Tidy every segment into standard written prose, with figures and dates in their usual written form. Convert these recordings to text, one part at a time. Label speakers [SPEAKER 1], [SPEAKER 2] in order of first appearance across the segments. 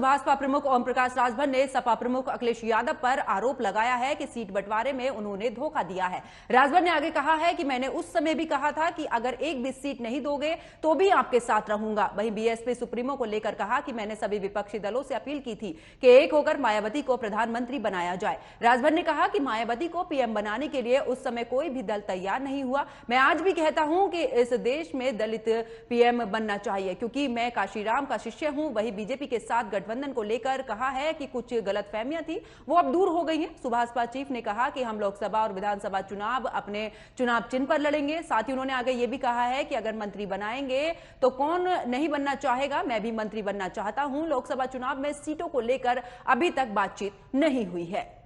[SPEAKER 1] सुभाषपा प्रमुख ओम प्रकाश राजभर ने सपा प्रमुख अखिलेश यादव पर आरोप लगाया है कि सीट बंटवारे में उन्होंने धोखा दिया है। राजभर ने आगे कहा है कि मैंने उस समय भी कहा था कि अगर एक भी सीट नहीं दोगे तो भी आपके साथ रहूंगा। वहीं बीएसपी सुप्रीमो को लेकर कहा कि मैंने सभी विपक्षी दलों से अपील की थी कि एक होकर मायावती को प्रधानमंत्री बनाया जाए। राजभर ने कहा कि मायावती को पीएम बनाने के लिए उस समय कोई भी दल तैयार नहीं हुआ। मैं आज भी कहता हूं कि इस देश में दलित पीएम बनना चाहिए, क्योंकि मैं काशीराम का शिष्य हूं। वही बीजेपी के साथ गठबंधन को लेकर कहा है कि कुछ गलतफहमियां थी, वो अब दूर हो गई हैं। सुभाषपा चीफ ने कहा कि हम लोकसभा और विधानसभा चुनाव अपने चुनाव चिन्ह पर लड़ेंगे। साथ ही उन्होंने आगे ये भी कहा है कि अगर मंत्री बनाएंगे तो कौन नहीं बनना चाहेगा, मैं भी मंत्री बनना चाहता हूं। लोकसभा चुनाव में सीटों को लेकर अभी तक बातचीत नहीं हुई है।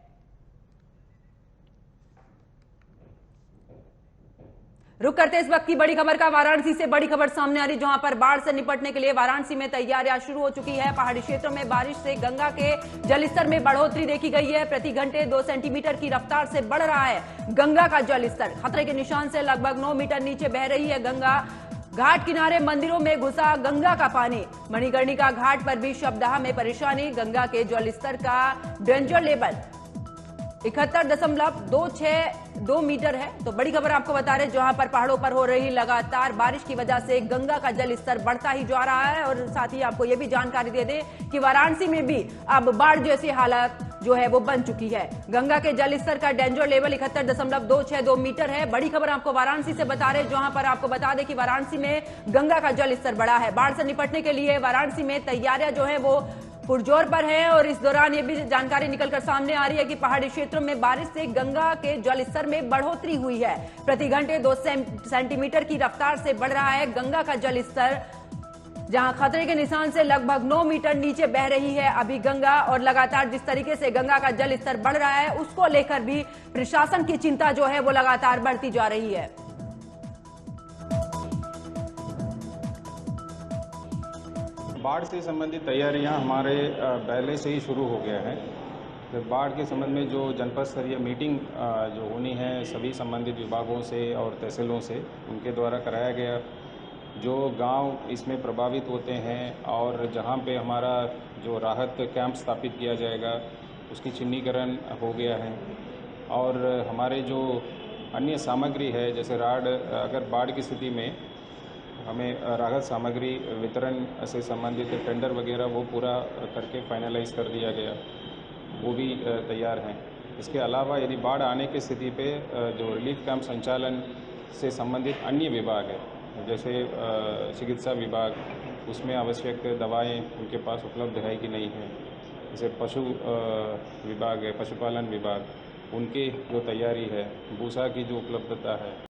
[SPEAKER 1] रुक करते इस वक्त की बड़ी खबर का। वाराणसी से बड़ी खबर सामने आ रही, जहां पर बाढ़ से निपटने के लिए वाराणसी में तैयारियां शुरू हो चुकी है। पहाड़ी क्षेत्रों में बारिश से गंगा के जलस्तर में बढ़ोतरी देखी गई है। प्रति घंटे 2 सेंटीमीटर की रफ्तार से बढ़ रहा है गंगा का जलस्तर। खतरे के निशान से लगभग 9 मीटर नीचे बह रही है गंगा। घाट किनारे मंदिरों में घुसा गंगा का पानी। मणिकर्णिका घाट पर भी शवदाह में परेशानी। गंगा के जलस्तर का डेंजर लेवल 71.262 मीटर है। तो बड़ी खबर आपको बता रहे, जहां पर पहाड़ों पर हो रही लगातार बारिश की वजह से गंगा का जल स्तर बढ़ता ही जा रहा है। और साथ ही आपको यह भी जानकारी दे दें कि वाराणसी में भी अब बाढ़ जैसी हालत जो है वो बन चुकी है। गंगा के जल स्तर का डेंजर लेवल 71.262 मीटर है। बड़ी खबर आपको वाराणसी से बता रहे, जहां पर आपको बता दें कि वाराणसी में गंगा का जल स्तर बढ़ा है। बाढ़ से निपटने के लिए वाराणसी में तैयारियां जो है वो पुरजोर पर है। और इस दौरान ये भी जानकारी निकलकर सामने आ रही है कि पहाड़ी क्षेत्रों में बारिश से गंगा के जलस्तर में बढ़ोतरी हुई है। प्रति घंटे 2 सेंटीमीटर की रफ्तार से बढ़ रहा है गंगा का जलस्तर, जहां खतरे के निशान से लगभग 9 मीटर नीचे बह रही है अभी गंगा। और लगातार जिस तरीके से गंगा का जलस्तर बढ़ रहा है, उसको लेकर भी प्रशासन की चिंता जो है वो लगातार बढ़ती जा रही है।
[SPEAKER 2] बाढ़ से संबंधित तैयारियां हमारे पहले से ही शुरू हो गया है। तो बाढ़ के संबंध में जो जनपद स्तरीय मीटिंग जो होनी है सभी संबंधित विभागों से और तहसीलों से, उनके द्वारा कराया गया। जो गांव इसमें प्रभावित होते हैं और जहां पे हमारा जो राहत कैंप स्थापित किया जाएगा उसकी चिन्हीकरण हो गया है। और हमारे जो अन्य सामग्री है, जैसे अगर बाढ़ की स्थिति में हमें राहत सामग्री वितरण से संबंधित टेंडर वगैरह वो पूरा करके फाइनलाइज कर दिया गया, वो भी तैयार हैं। इसके अलावा यदि बाढ़ आने की स्थिति पे जो रिलीफ कैंप संचालन से संबंधित अन्य विभाग है, जैसे चिकित्सा विभाग, उसमें आवश्यक दवाएं उनके पास उपलब्ध है कि नहीं है। जैसे पशु विभाग है, पशुपालन विभाग, उनकी जो तैयारी है, भूसा की जो उपलब्धता है।